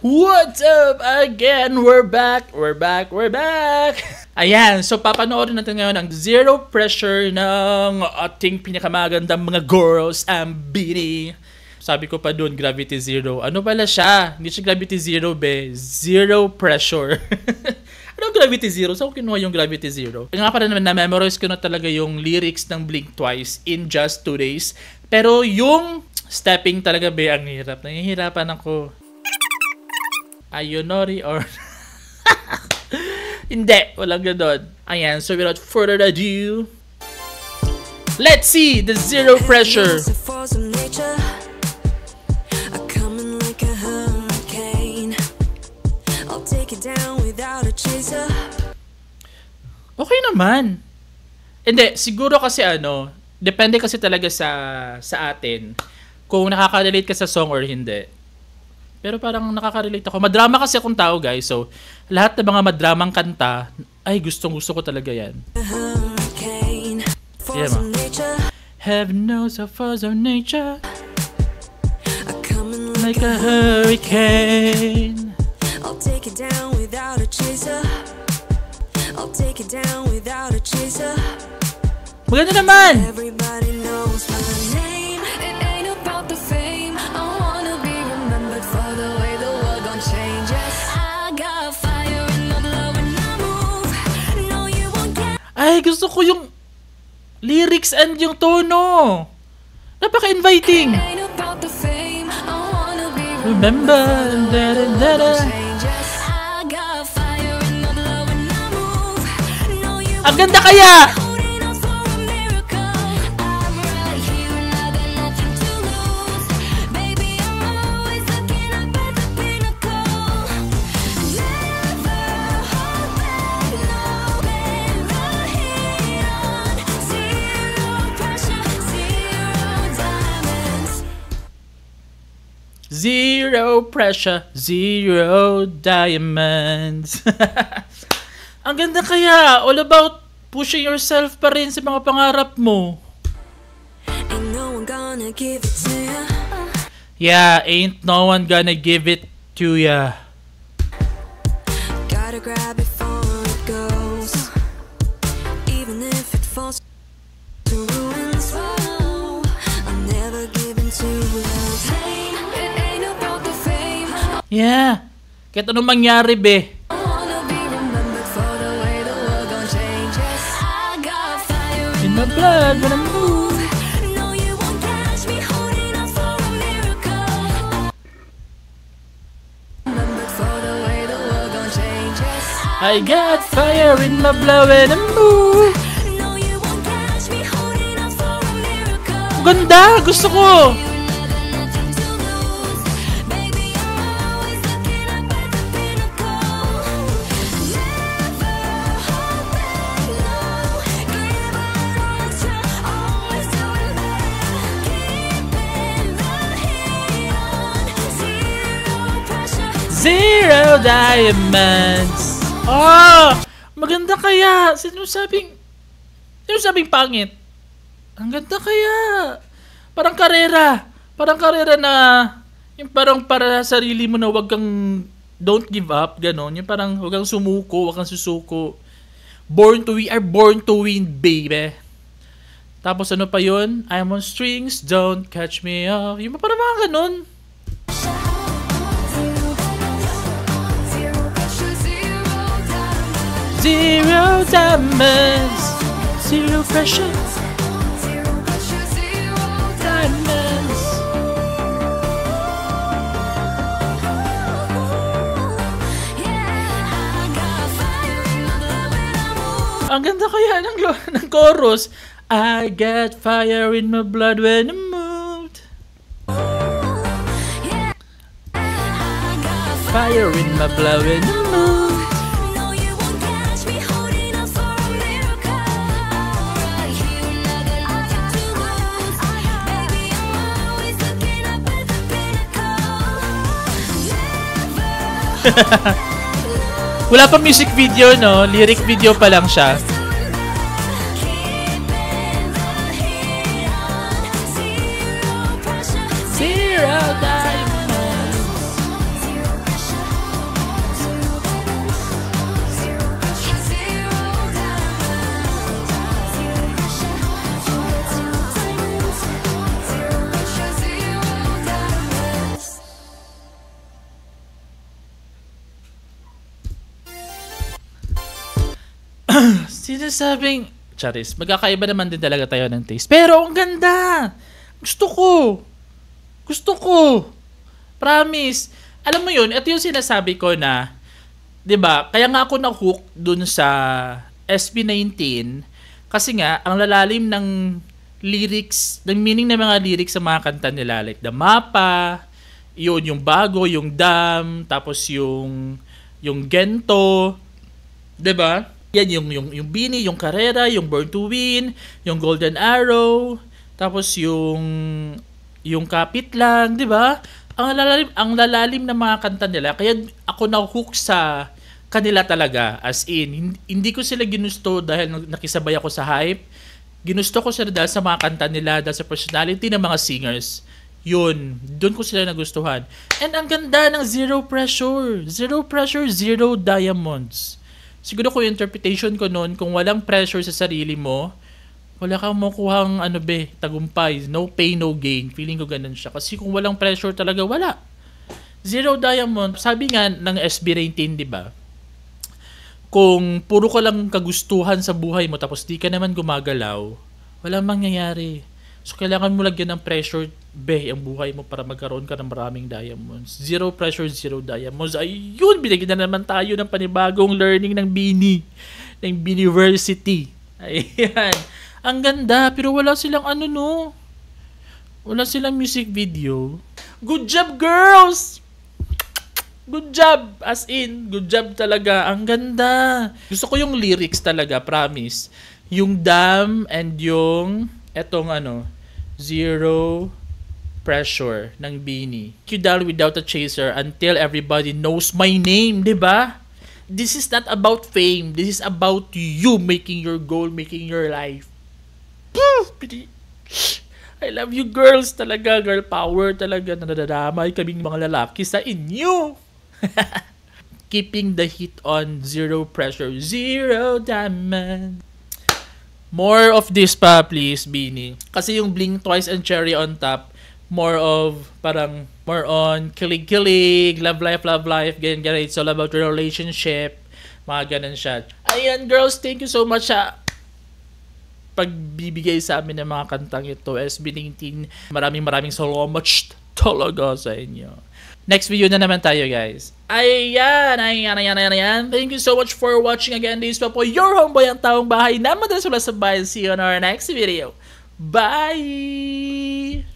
What's up again? We're back! Ayan, so papanoorin natin ngayon ang Zero Pressure ng ating pinakamagandang mga girls, ang Bini. Sabi ko pa dun, Gravity Zero. Ano pala siya? Hindi siya Gravity Zero, be. Zero Pressure. Anong Gravity Zero? Saan ko kinuha yung Gravity Zero? Nga pala naman, na-memorize ko na talaga yung lyrics ng Blink Twice in just 2 days. Pero yung stepping talaga, be, ang hirap. Nahihirapan ako. Ayunori or... Hindi, walang ganon. Ayan, so without further ado, let's see the Zero Pressure. Okay naman. Hindi, siguro kasi ano, depende kasi talaga sa atin kung nakaka-relate ka sa song or hindi. Pero parang nakaka-relate ako. Madrama kasi akong tao, guys. So, lahat ng mga madramang kanta, ay gustong-gusto ko talaga yan. Yeah, ma. Heaven knows the force of nature, like a hurricane. I'll take it down without a chaser. I'll take it down without a chaser. Maganda naman! Everybody knows my name. It ain't about the fame. I wanna be remembered for the way the world gon' change. I got fire in my blood when I move. No, you won't get... Ay, gusto ko yung lyrics and yung tono. Napaka-inviting. Remember, ang ganda kaya! Zero pressure, zero diamonds. Ang ganda kaya, all about pushing yourself pa rin sa mga pangarap mo. Ain't no one gonna give it to ya. Yeah, ain't no one gonna give it to ya. Gotta grab it before it goes. Even if it falls to ruins, I'll never give in to love. Yeah, kahit anong mangyari, be. In my blood when I move. I got fire in my blood when I move. Ganda, gusto ko. Zero diamonds. Oh, maganda kaya. Sinusabing pangit. Ang ganda kaya. Parang karera na yung parang para sa sarili mo na wag kang don't give up, ganon. Yung parang wag kang sumuko, wag kang susuko. We are born to win, baby. Tapos ano pa yun? I'm on strings, don't catch me off. Yung parang mga ganon. Zero diamonds, zero pressure, zero diamonds. Ang ganda kaya ng chorus. I got fire in my blood when I moved. Fire in my blood when I moved. Wala pa music video, no? Lyric video pa lang siya. Zero diamonds. Sinasabing, Charis, magkakaiba naman din talaga tayo ng taste. Pero ang ganda! Gusto ko! Gusto ko! Promise! Alam mo yun, ito yung sinasabi ko na, 'di ba? Kaya nga ako na-hook dun sa SB19 kasi nga ang lalalim ng lyrics, ng meaning ng mga lyrics sa mga kanta nila, like The Mapa, yun yung bago, yung Dam, tapos yung Gento, 'di ba? Yan yung Bini, yung Carrera, yung Born to Win, yung Golden Arrow, tapos yung Kapit Lang, 'di ba? Ang lalalim ng mga kanta nila, kaya ako na-hook sa kanila talaga, as in, hindi ko sila ginusto dahil nakisabay ako sa hype. Ginusto ko sila dahil sa mga kanta nila, dahil sa personality ng mga singers. Yun, doon ko sila nagustuhan. And ang ganda ng Zero Pressure. Zero Pressure, Zero Diamonds. Siguro ko yung interpretation ko noon, kung walang pressure sa sarili mo, wala kang makuhang tagumpay. No pain, no gain. Feeling ko ganun siya. Kasi kung walang pressure talaga, wala. Zero Diamond, sabi nga ng SB19, di ba? Kung puro ka lang kagustuhan sa buhay mo tapos di ka naman gumagalaw, walang mangyayari. So, kailangan mo lagyan ng pressure, ang buhay mo para magkaroon ka ng maraming diamonds. Zero pressure, zero diamonds. Ayun, binigyan na naman tayo ng panibagong learning ng Bini. Ng Biniversity. Ayan. Ang ganda, pero wala silang wala silang music video. Good job, girls! Good job! As in, good job talaga. Ang ganda. Gusto ko yung lyrics talaga, promise. Yung Dam and yung Zero Pressure ng Bini. You down without a chaser until everybody knows my name, diba? This is not about fame. This is about you making your goal, making your life. I love you, girls talaga. Girl power talaga. Nadadamay kaming mga lalaki sa inyo. Keeping the heat on. Zero pressure, zero diamond. More of this pa, please, Bini. Kasi yung Blink Twice and Cherry on Top, more on kilig-kilig, love life, ganyan. It's all about your relationship. Mga ganun siya. Ayan, girls, thank you so much sa pagbibigay sa amin ng mga kantang ito. SB19, maraming salamat talaga sa inyo. Next video na naman tayo, guys. Ayan. Thank you so much for watching again. This pa po your homeboy, ang taong bahay na madalas wala sa bahay. See you on our next video. Bye!